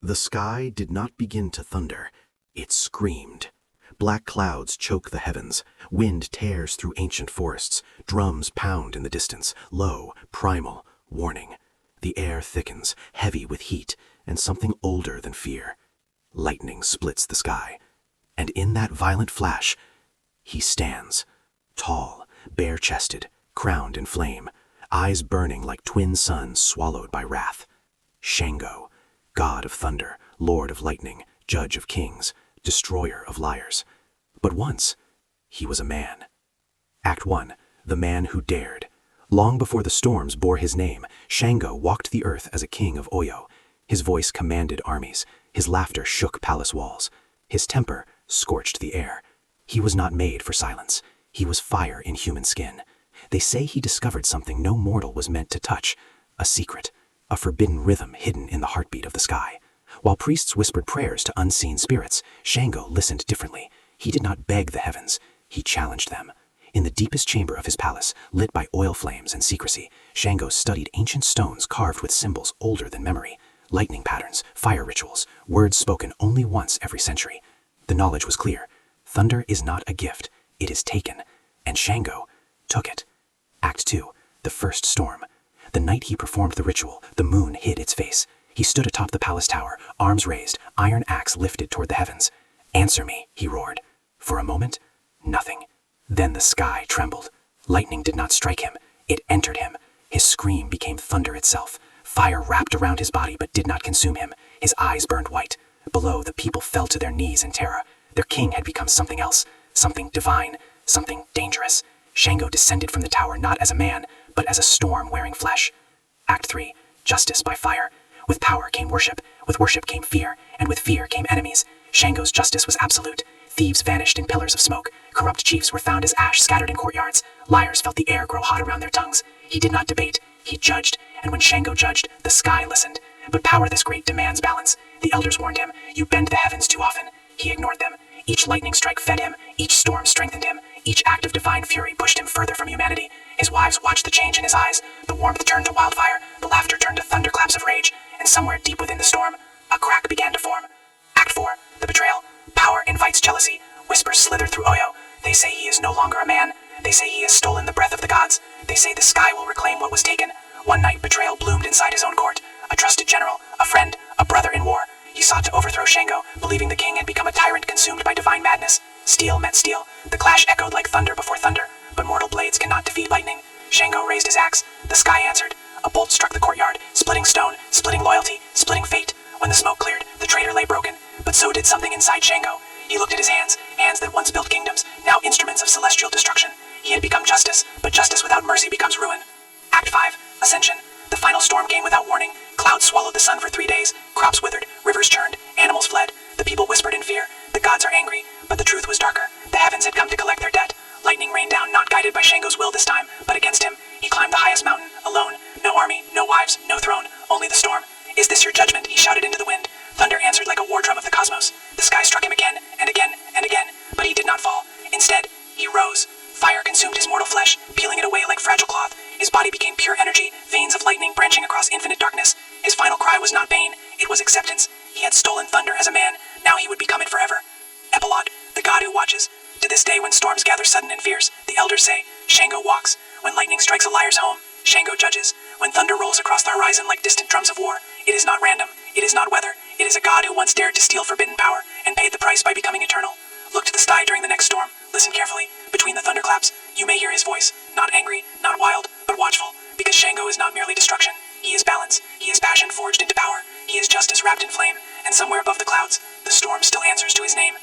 The sky did not begin to thunder. It screamed. Black clouds choke the heavens. Wind tears through ancient forests. Drums pound in the distance, low, primal, warning. The air thickens, heavy with heat, and something older than fear. Lightning splits the sky. And in that violent flash, he stands, tall, bare-chested, crowned in flame, eyes burning like twin suns swallowed by wrath. Shango, god of thunder, lord of lightning, judge of kings, destroyer of liars. But once, he was a man. Act 1. The man who dared. Long before the storms bore his name, Shango walked the earth as a king of Oyo. His voice commanded armies. His laughter shook palace walls. His temper scorched the air. He was not made for silence. He was fire in human skin. They say he discovered something no mortal was meant to touch, a secret, a forbidden rhythm hidden in the heartbeat of the sky. While priests whispered prayers to unseen spirits, Shango listened differently. He did not beg the heavens, he challenged them. In the deepest chamber of his palace, lit by oil flames and secrecy, Shango studied ancient stones carved with symbols older than memory, lightning patterns, fire rituals, words spoken only once every century. The knowledge was clear. Thunder is not a gift, it is taken, and Shango took it. Act 2. The first storm. The night he performed the ritual, the moon hid its face. He stood atop the palace tower, arms raised, iron axe lifted toward the heavens. "Answer me," he roared. For a moment, nothing. Then the sky trembled. Lightning did not strike him, it entered him. His scream became thunder itself. Fire wrapped around his body but did not consume him. His eyes burned white. Below, the people fell to their knees in terror. Their king had become something else, something divine, something dangerous. Shango descended from the tower not as a man, but as a storm wearing flesh. Act 3. Justice by fire. With power came worship, with worship came fear, and with fear came enemies. Shango's justice was absolute. Thieves vanished in pillars of smoke. Corrupt chiefs were found as ash scattered in courtyards. Liars felt the air grow hot around their tongues. He did not debate, he judged, and when Shango judged, the sky listened. But power this great demands balance. The elders warned him, you bend the heavens too often. He ignored them. Each lightning strike fed him, each storm strengthened him, each act of divine fury pushed him further from humanity. His wives watched the change in his eyes. The warmth turned to wildfire, the laughter turned to thunderclaps of rage, and somewhere deep within the storm, a crack began to form. Act 4. The betrayal. Power invites jealousy. Whispers slither through Oyo. They say he is no longer a man. They say he has stolen the breath of the gods. They say the sky will reclaim what was taken. One night, betrayal bloomed inside his own court. A trusted general, a friend, a brother in war. He sought to overthrow Shango, believing the king had become a tyrant consumed by divine madness. Steel met steel. The clash echoed like thunder before thunder, but mortal blades cannot defeat lightning. Shango raised his axe. The sky answered. A bolt struck the courtyard, splitting stone, splitting loyalty, splitting fate. When the smoke cleared, the traitor lay broken, but so did something inside Shango. He looked at his hands, hands that once built kingdoms, now instruments of celestial destruction. He had become justice, but justice without mercy becomes ruin. Act 5. Ascension. The final storm came without warning. Clouds swallowed the sun for 3 days. Crops withered, rivers churned, animals fled. The people whispered in fear. The gods are angry, but the truth was darker. The heavens had come to collect their debt. Lightning rained down, not guided by Shango's will this time, but against him. He climbed the highest mountain, alone. No army, no wives, no throne, only the storm. Is this your judgment? He shouted into the wind. Thunder answered like a war drum of the cosmos. The sky struck him again, and again, and again, but he did not fall. Instead, he rose. Fire consumed his mortal flesh, peeling it away like fragile cloth. His body became pure energy, veins of lightning branching across infinite darkness. His final cry was not pain, it was acceptance. He had stolen thunder as a man, now he would become it forever. Epilogue. The god who watches. To this day when storms gather sudden and fierce, the elders say, Shango walks. When lightning strikes a liar's home, Shango judges. When thunder rolls across the horizon like distant drums of war, it is not random, it is not weather. It is a god who once dared to steal forbidden power, and paid the price by becoming eternal. Look to the sky during the next storm. Listen carefully. Between the thunderclaps, you may hear his voice. Not angry, not wild, but watchful. Because Shango is not merely destruction. He is balance. He is passion forged into power. He is justice wrapped in flame. And somewhere above the clouds, the storm still answers to his name.